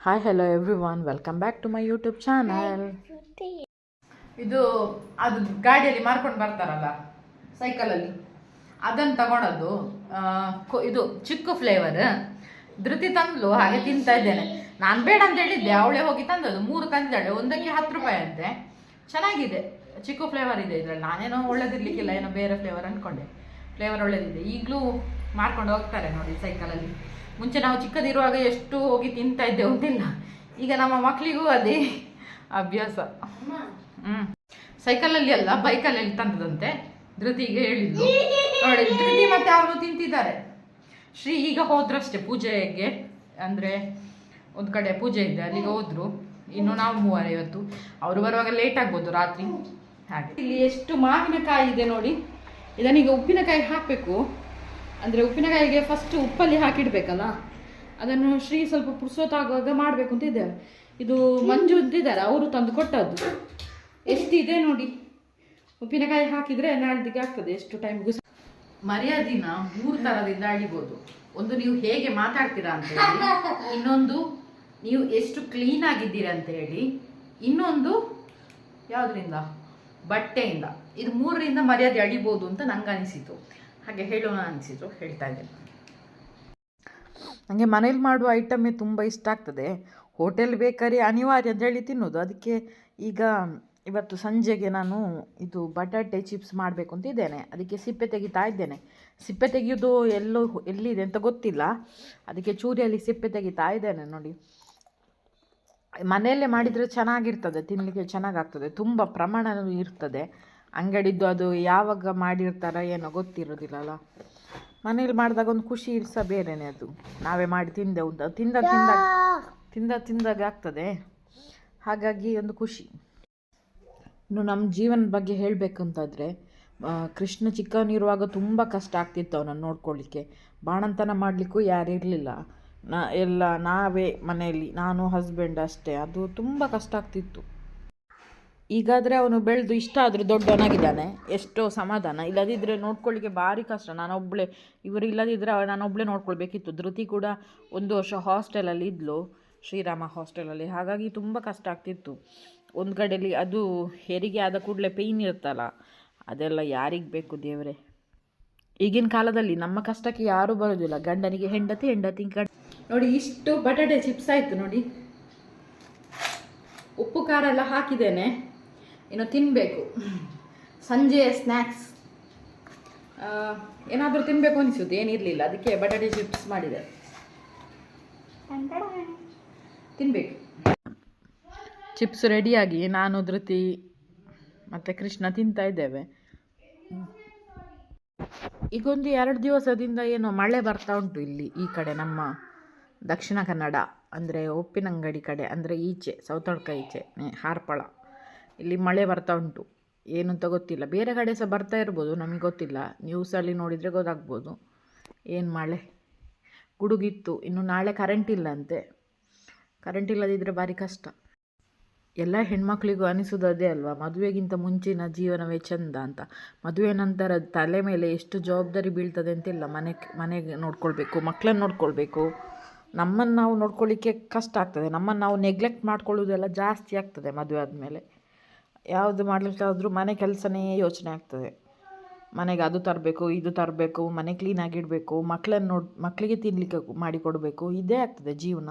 Hi hello everyone, welcome back to my YouTube channel. ಇದು ಅದು ಗಾಡಿಯಲ್ಲಿ ಮಾರ್ಕೊಂಡು ಬರ್ತಾರಲ್ಲ ಸೈಕಲಲ್ಲಿ, ಅದನ್ನು ತಗೊಂಡದ್ದು. ಇದು ಚಿಕ್ಕು ಫ್ಲೇವರ್ ಧೃತಿ ತಂದ್ಲು, ಹಾಗೆ ತಿಂತಾ ಇದ್ದೇನೆ. ನಾನು ಬೇಡ ಅಂತ ಹೇಳಿದ್ದೆ, ಅವಳೇ ಹೋಗಿ ತಂದದ್ದು. 3 ತಂದಿದ್ದಾಳೆ, ಒಂದಕ್ಕೆ 10 ರೂಪಾಯಿ ಅಂತೆ. ಚೆನ್ನಾಗಿದೆ, ಚಿಕ್ಕು ಫ್ಲೇವರ್ ಇದೆ ಇದರಲ್ಲಿ. ನಾನೇನೋ ಒಳ್ಳೇದಿರ್ಲಿಕ್ಕಿಲ್ಲ, ಏನೋ ಬೇರೆ ಫ್ಲೇವರ್ ಅಂದ್ಕೊಂಡೆ. ಫ್ಲೇವರ್ ಒಳ್ಳೇದಿದೆ. ಈಗಲೂ ಮಾರ್ಕೊಂಡು ಹೋಗ್ತಾರೆ ನೋಡಿ ಸೈಕಲಲ್ಲಿ. ಮುಂಚೆ ನಾವು ಚಿಕ್ಕದಿರುವಾಗ ಎಷ್ಟು ಹೋಗಿ ತಿಂತಾ ಇದ್ದೇವೆ ಅಂತಿಲ್ಲ. ಈಗ ನಮ್ಮ ಮಕ್ಕಳಿಗೂ ಅದೇ ಅಭ್ಯಾಸ. ಸೈಕಲಲ್ಲಿ ಅಲ್ಲ, ಬೈಕಲ್ಲಿ ತಂದದಂತೆ. ಧೃತಿಗೆ ಹೇಳಿದ್ದು ನೋಡಿ, ಧೃತಿ ಮತ್ತೆ ಅವನು ತಿಂತಿದ್ದಾರೆ. ಶ್ರೀ ಈಗ ಹೋದ್ರಷ್ಟೇ ಪೂಜೆಗೆ, ಅಂದರೆ ಒಂದು ಕಡೆ ಪೂಜೆ ಇದೆ, ಅಲ್ಲಿಗೆ ಹೋದ್ರು. ಇನ್ನು ನಾವು 3 ಇವತ್ತು. ಅವರು ಬರುವಾಗ ಲೇಟ್ ಆಗ್ಬೋದು ರಾತ್ರಿ. ಹಾಗೆ ಇಲ್ಲಿ ಎಷ್ಟು ಮಾವಿನಕಾಯಿ ಇದೆ ನೋಡಿ. ಇದನ್ನೀಗ ಉಪ್ಪಿನಕಾಯಿ ಹಾಕಬೇಕು. ಅಂದರೆ ಉಪ್ಪಿನಕಾಯಿಗೆ ಫಸ್ಟ್ ಉಪ್ಪಲ್ಲಿ ಹಾಕಿಡ್ಬೇಕಲ್ಲ, ಅದನ್ನು ಶ್ರೀ ಸ್ವಲ್ಪ ಪುರ್ಸೊತ್ತಾಗುವಾಗ ಮಾಡಬೇಕು ಅಂತ ಇದ್ದಾರೆ. ಇದು ಮಂಜು ಅಂತಿದ್ದಾರೆ, ಅವರು ತಂದು ಕೊಟ್ಟದ್ದು. ಎಷ್ಟಿದೆ ನೋಡಿ, ಉಪ್ಪಿನಕಾಯಿ ಹಾಕಿದರೆ ನಾಳ್ದಿಗೆ ಆಗ್ತದೆ. ಎಷ್ಟು ಟೈಮ್ಗೂ ಮರ್ಯಾದಿನ 3 ಥರದಿಂದ ಅಳಿಬೋದು. ಒಂದು, ನೀವು ಹೇಗೆ ಮಾತಾಡ್ತೀರಾ ಅಂತ ಹೇಳಿ. ಇನ್ನೊಂದು, ನೀವು ಎಷ್ಟು ಕ್ಲೀನ್ ಆಗಿದ್ದೀರಾ ಅಂತ ಹೇಳಿ. ಇನ್ನೊಂದು ಯಾವುದರಿಂದ? ಬಟ್ಟೆಯಿಂದ. ಇದು 3ರಿಂದ ಮರ್ಯಾದೆ ಅಳಿಬೋದು ಅಂತ ನಂಗೆ ಅನಿಸಿತು. ಹಾಗೆ ಹೇಳೋಣ ಅನಿಸಿತು, ಹೇಳ್ತಾ ಇದ್ದೇನೆ. ನನಗೆ ಮನೇಲಿ ಮಾಡುವ ಐಟಮೇ ತುಂಬ ಇಷ್ಟ ಆಗ್ತದೆ. ಹೋಟೆಲ್ ಬೇಕರಿ ಅನಿವಾರ್ಯ ಅಂತ ಹೇಳಿ ತಿನ್ನೋದು. ಅದಕ್ಕೆ ಈಗ ಇವತ್ತು ಸಂಜೆಗೆ ನಾನು ಇದು ಬಟಾಟೆ ಚಿಪ್ಸ್ ಮಾಡಬೇಕು ಅಂತ ಇದ್ದೇನೆ. ಅದಕ್ಕೆ ಸಿಪ್ಪೆ ತೆಗಿತಾ ಇದ್ದೇನೆ. ಸಿಪ್ಪೆ ತೆಗೆಯೋದು ಎಲ್ಲಿದೆ ಅಂತ ಗೊತ್ತಿಲ್ಲ. ಅದಕ್ಕೆ ಚೂರಿಯಲ್ಲಿ ಸಿಪ್ಪೆ ತೆಗಿತಾ ಇದ್ದೇನೆ ನೋಡಿ. ಮನೆಯಲ್ಲೇ ಮಾಡಿದರೆ ಚೆನ್ನಾಗಿರ್ತದೆ, ತಿನ್ನಲಿಕ್ಕೆ ಚೆನ್ನಾಗಾಗ್ತದೆ. ತುಂಬ ಪ್ರಮಾಣ ಇರ್ತದೆ. ಅಂಗಡಿದ್ದು ಅದು ಯಾವಾಗ ಮಾಡಿರ್ತಾರೋ ಏನೋ ಗೊತ್ತಿರೋದಿಲ್ಲಲ್ಲ. ಮನೇಲಿ ಮಾಡಿದಾಗ ಒಂದು ಖುಷಿ ಸಹ ಬೇರೆಯೇ. ಅದು ನಾವೇ ಮಾಡಿ ತಿಂದೆವು ತಿಂದಾಗ ಆಗ್ತದೆ. ಹಾಗಾಗಿ ಒಂದು ಖುಷಿ. ಇನ್ನು ನಮ್ಮ ಜೀವನದ ಬಗ್ಗೆ ಹೇಳಬೇಕಂತಾದರೆ, ಕೃಷ್ಣ ಚಿಕ್ಕವನಿರುವಾಗ ತುಂಬ ಕಷ್ಟ ಆಗ್ತಿತ್ತು ಅವನನ್ನು ನೋಡ್ಕೊಳ್ಳಿಕ್ಕೆ. ಬಾಣಂತನ ಮಾಡಲಿಕ್ಕೂ ಯಾರು ಇರಲಿಲ್ಲ. ನಾವೇ ಮನೆಯಲ್ಲಿ, ನಾನು ಹಸ್ಬೆಂಡ್ ಅಷ್ಟೇ. ಅದು ತುಂಬ ಕಷ್ಟ ಆಗ್ತಿತ್ತು. ಈಗಾದರೆ ಅವನು ಬೆಳೆದು ಇಷ್ಟ ಆದರೂ ದೊಡ್ಡವನಾಗಿದ್ದಾನೆ, ಎಷ್ಟೋ ಸಮಾಧಾನ. ಇಲ್ಲದಿದ್ದರೆ ನೋಡ್ಕೊಳ್ಳಿಕ್ಕೆ ಭಾರಿ ಕಷ್ಟ. ನಾನೊಬ್ಬಳೇ, ಇವರು ಇಲ್ಲದಿದ್ದರೆ ನಾನೊಬ್ಬಳೇ ನೋಡ್ಕೊಳ್ಬೇಕಿತ್ತು. ಧೃತಿ ಕೂಡ 1 ವರ್ಷ ಹಾಸ್ಟೆಲಲ್ಲಿ ಇದ್ಲು, ಶ್ರೀರಾಮ ಹಾಸ್ಟೆಲಲ್ಲಿ. ಹಾಗಾಗಿ ತುಂಬ ಕಷ್ಟ ಆಗ್ತಿತ್ತು. ಒಂದು ಕಡೆಯಲ್ಲಿ ಅದು ಹೆರಿಗೆ ಆದ ಕೂಡಲೇ ಪೇಯ್ನ್ ಇರ್ತಲ್ಲ, ಅದೆಲ್ಲ ಯಾರಿಗೆ ಬೇಕು ದೇವರೇ. ಈಗಿನ ಕಾಲದಲ್ಲಿ ನಮ್ಮ ಕಷ್ಟಕ್ಕೆ ಯಾರೂ ಬರೋದಿಲ್ಲ. ಗಂಡನಿಗೆ ಹೆಂಡತಿ ನೋಡಿ. ಇಷ್ಟು ಬಟಾಟೆ ಚಿಪ್ಸ್ ಆಯಿತು ನೋಡಿ. ಉಪ್ಪು ಖಾರ ಎಲ್ಲ ಹಾಕಿದ್ದೇನೆ, ಇನ್ನು ತಿನ್ನಬೇಕು. ಸಂಜೆಯ ಸ್ನ್ಯಾಕ್ಸ್ ಏನಾದರೂ ತಿನ್ನಬೇಕು ಅನಿಸುತ್ತೆ, ಏನಿರಲಿಲ್ಲ. ಅದಕ್ಕೆ ಬಟಾಟೆ ಚಿಪ್ಸ್ ಮಾಡಿದೆ, ತಿನ್ನಬೇಕು. ಚಿಪ್ಸ್ ರೆಡಿಯಾಗಿ ನಾನು, ಧೃತಿ ಮತ್ತು ಕೃಷ್ಣ ತಿಂತಾ ಇದ್ದೇವೆ. ಈಗೊಂದು 2 ದಿವಸದಿಂದ ಏನೋ ಮಳೆ ಬರ್ತಾ ಉಂಟು ಇಲ್ಲಿ. ಈ ಕಡೆ ನಮ್ಮ ದಕ್ಷಿಣ ಕನ್ನಡ, ಅಂದರೆ ಉಪ್ಪಿನಂಗಡಿ ಕಡೆ, ಅಂದರೆ ಈಚೆ ಸೌತಡ್ಕ ಈಚೆ ಹಾರ್ಪಳ, ಇಲ್ಲಿ ಮಳೆ ಬರ್ತಾ ಉಂಟು. ಏನು ಅಂತ ಗೊತ್ತಿಲ್ಲ. ಬೇರೆ ಕಡೆ ಸಹ ಬರ್ತಾ ಇರ್ಬೋದು, ನಮಗೆ ಗೊತ್ತಿಲ್ಲ. ನ್ಯೂಸಲ್ಲಿ ನೋಡಿದರೆ ಗೊತ್ತಾಗ್ಬೋದು. ಏನು ಮಳೆ, ಗುಡುಗಿತ್ತು. ಇನ್ನು ನಾಳೆ ಕರೆಂಟ್ ಇಲ್ಲ ಅಂತೆ. ಕರೆಂಟ್ ಇಲ್ಲದಿದ್ದರೆ ಭಾರಿ ಕಷ್ಟ. ಎಲ್ಲ ಹೆಣ್ಮಕ್ಳಿಗೂ ಅನಿಸೋದು ಅದೇ ಅಲ್ವಾ, ಮದುವೆಗಿಂತ ಮುಂಚಿನ ಜೀವನವೇ ಚೆಂದ ಅಂತ. ಮದುವೆ ನಂತರ ತಲೆ ಮೇಲೆ ಎಷ್ಟು ಜವಾಬ್ದಾರಿ ಬೀಳ್ತದೆ ಅಂತಿಲ್ಲ. ಮನೆಗೆ ನೋಡ್ಕೊಳ್ಬೇಕು, ಮಕ್ಕಳನ್ನ ನೋಡ್ಕೊಳ್ಬೇಕು. ನಮ್ಮನ್ನು ನಾವು ನೋಡ್ಕೊಳ್ಳಿಕ್ಕೆ ಕಷ್ಟ ಆಗ್ತದೆ. ನಮ್ಮನ್ನು ನಾವು ನೆಗ್ಲೆಕ್ಟ್ ಮಾಡ್ಕೊಳ್ಳೋದೆಲ್ಲ ಜಾಸ್ತಿ ಆಗ್ತದೆ ಮದುವೆ ಆದಮೇಲೆ. ಯಾವುದು ಮಾಡಲಿಕ್ಕಾದ್ರೂ ಮನೆ ಕೆಲಸನೇ ಯೋಚನೆ ಆಗ್ತದೆ. ಮನೆಗೆ ಅದು ತರಬೇಕು, ಇದು ತರಬೇಕು, ಮನೆ ಕ್ಲೀನಾಗಿಡಬೇಕು, ಮಕ್ಕಳಿಗೆ ತಿನ್ನಲಿಕ್ಕೆ ಮಾಡಿಕೊಡಬೇಕು. ಇದೇ ಆಗ್ತದೆ ಜೀವನ.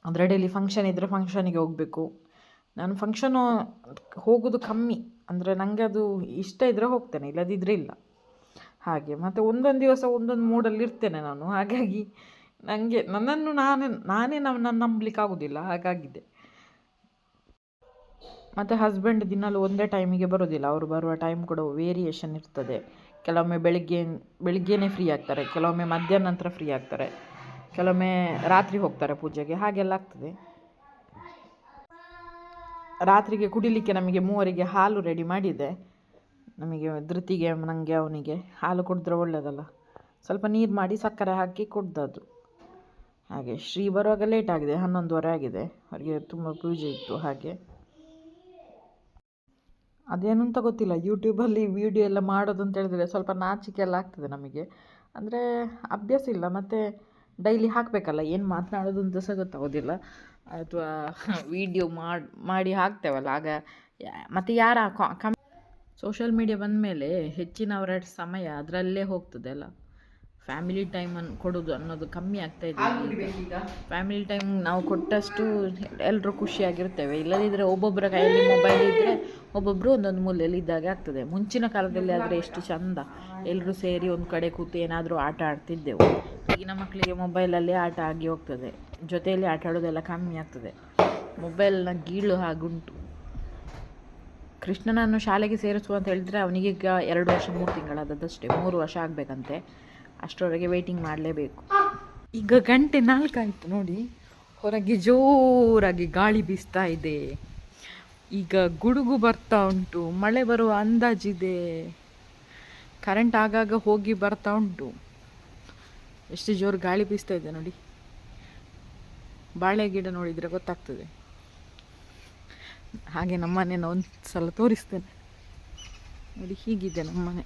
ಅಂದರೆ ಡೈಲಿ ಫಂಕ್ಷನ್ ಇದ್ದರೆ ಫಂಕ್ಷನಿಗೆ ಹೋಗಬೇಕು. ನಾನು ಫಂಕ್ಷನು ಹೋಗೋದು ಕಮ್ಮಿ. ಅಂದರೆ ನನಗೆ ಅದು ಇಷ್ಟ ಇದ್ದರೆ ಹೋಗ್ತೇನೆ, ಇಲ್ಲದಿದ್ದರೆ ಇಲ್ಲ. ಹಾಗೆ ಮತ್ತು ಒಂದೊಂದು ದಿವಸ ಒಂದೊಂದು ಮೂಡಲ್ಲಿ ಇರ್ತೇನೆ ನಾನು. ಹಾಗಾಗಿ ನನಗೆ ನನ್ನನ್ನು ನಾನೇ ನಂಬಲಿಕ್ಕೆ ಆಗೋದಿಲ್ಲ, ಹಾಗಾಗಿದೆ. ಮತ್ತು ಹಸ್ಬೆಂಡ್ ದಿನಾಲು ಒಂದೇ ಟೈಮಿಗೆ ಬರೋದಿಲ್ಲ. ಅವರು ಬರುವ ಟೈಮ್ ಕೂಡ ವೇರಿಯೇಷನ್ ಇರ್ತದೆ. ಕೆಲವೊಮ್ಮೆ ಬೆಳಿಗ್ಗೆನೇ ಫ್ರೀ ಆಗ್ತಾರೆ, ಕೆಲವೊಮ್ಮೆ ಮಧ್ಯಾಹ್ನ ನಂತರ ಫ್ರೀ ಆಗ್ತಾರೆ, ಕೆಲವೊಮ್ಮೆ ರಾತ್ರಿ ಹೋಗ್ತಾರೆ ಪೂಜೆಗೆ. ಹಾಗೆಲ್ಲ ಆಗ್ತದೆ. ರಾತ್ರಿಗೆ ಕುಡಿಲಿಕ್ಕೆ ನಮಗೆ 3 ಹಾಲು ರೆಡಿ ಮಾಡಿದೆ. ನಮಗೆ ಧೃತಿಗೆ, ನನಗೆ, ಅವನಿಗೆ ಹಾಲು ಕುಡಿದ್ರೆ ಒಳ್ಳೆಯದಲ್ಲ. ಸ್ವಲ್ಪ ನೀರು ಮಾಡಿ ಸಕ್ಕರೆ ಹಾಕಿ ಕುಡ್ದದ್ದು. ಹಾಗೆ ಶ್ರೀ ಬರುವಾಗ ಲೇಟ್ ಆಗಿದೆ, 11:30 ಆಗಿದೆ. ಅವರಿಗೆ ತುಂಬ ಪೂಜೆ ಇತ್ತು. ಹಾಗೆ ಅದೇನು ಅಂತ ಗೊತ್ತಿಲ್ಲ, ಯೂಟ್ಯೂಬಲ್ಲಿ ವೀಡಿಯೋ ಎಲ್ಲ ಮಾಡೋದು ಅಂತ ಹೇಳಿದ್ರೆ ಸ್ವಲ್ಪ ನಾಚಿಕೆ ಎಲ್ಲ ಆಗ್ತದೆ ನಮಗೆ. ಅಂದರೆ ಅಭ್ಯಾಸ ಇಲ್ಲ. ಮತ್ತು ಡೈಲಿ ಹಾಕಬೇಕಲ್ಲ, ಏನು ಮಾತನಾಡೋದು ಅಂತ ಸಹ ಗೊತ್ತಾಗೋದಿಲ್ಲ, ಅಥವಾ ವಿಡಿಯೋ ಮಾಡಿ ಹಾಕ್ತೇವಲ್ಲ ಆಗ ಮತ್ತು ಯಾರ ಸೋಷಲ್ ಮೀಡಿಯಾ ಬಂದಮೇಲೆ ಹೆಚ್ಚಿನವರ ಸಮಯ ಅದರಲ್ಲೇ ಹೋಗ್ತದೆ ಅಲ್ಲ. ಫ್ಯಾಮಿಲಿ ಟೈಮನ್ನು ಕೊಡೋದು ಅನ್ನೋದು ಕಮ್ಮಿ ಆಗ್ತಾಯಿದೆ ಈಗ. ಫ್ಯಾಮಿಲಿ ಟೈಮ್ ನಾವು ಕೊಟ್ಟಷ್ಟು ಎಲ್ಲರೂ ಖುಷಿಯಾಗಿರ್ತೇವೆ. ಇಲ್ಲದಿದ್ದರೆ ಒಬ್ಬೊಬ್ಬರ ಕೈಯಲ್ಲಿ ಮೊಬೈಲ್ ಇದ್ದರೆ ಒಬ್ಬೊಬ್ಬರು ಒಂದೊಂದು ಮೂಲೆಯಲ್ಲಿ ಇದ್ದಾಗ ಆಗ್ತದೆ. ಮುಂಚಿನ ಕಾಲದಲ್ಲಿ ಆದರೆ ಎಷ್ಟು ಚಂದ ಎಲ್ಲರೂ ಸೇರಿ ಒಂದು ಕಡೆ ಕೂತು ಏನಾದರೂ ಆಟ ಆಡ್ತಿದ್ದೆವು. ಈಗಿನ ಮಕ್ಕಳಿಗೆ ಮೊಬೈಲಲ್ಲೇ ಆಟ ಆಗಿ ಹೋಗ್ತದೆ, ಜೊತೆಯಲ್ಲಿ ಆಟ ಆಡೋದೆಲ್ಲ ಕಮ್ಮಿ ಆಗ್ತದೆ. ಮೊಬೈಲ್ನ ಗೀಳು ಹಾಗುಂಟು. ಕೃಷ್ಣನನ್ನು ಶಾಲೆಗೆ ಸೇರಿಸುವ ಅಂತ ಹೇಳಿದರೆ ಅವನಿಗೀಗ 2 ವರ್ಷ 3 ತಿಂಗಳಾದದ್ದಷ್ಟೇ, 3 ವರ್ಷ ಆಗಬೇಕಂತೆ. ಅಷ್ಟರವರೆಗೆ ವೆಯ್ಟಿಂಗ್ ಮಾಡಲೇಬೇಕು. ಈಗ 3:04 ಆಯಿತು ನೋಡಿ, ಹೊರಗೆ ಜೋರಾಗಿ ಗಾಳಿ ಬೀಸ್ತಾ ಇದೆ. ಈಗ ಗುಡುಗು ಬರ್ತಾ ಉಂಟು, ಮಳೆ ಬರುವ ಅಂದಾಜಿದೆ. ಕರೆಂಟ್ ಆಗಾಗ ಹೋಗಿ ಬರ್ತಾ ಉಂಟು. ಎಷ್ಟು ಜೋರು ಗಾಳಿ ಬೀಸ್ತಾ ಇದೆ ನೋಡಿ. ಬಾಳೆ ಗಿಡ ನೋಡಿದರೆ ಗೊತ್ತಾಗ್ತದೆ. ಹಾಗೆ ನಮ್ಮನೆಯನ್ನು ಒಂದು ಸಲ ತೋರಿಸ್ತೇನೆ ನೋಡಿ, ಹೀಗಿದೆ ನಮ್ಮನೆ.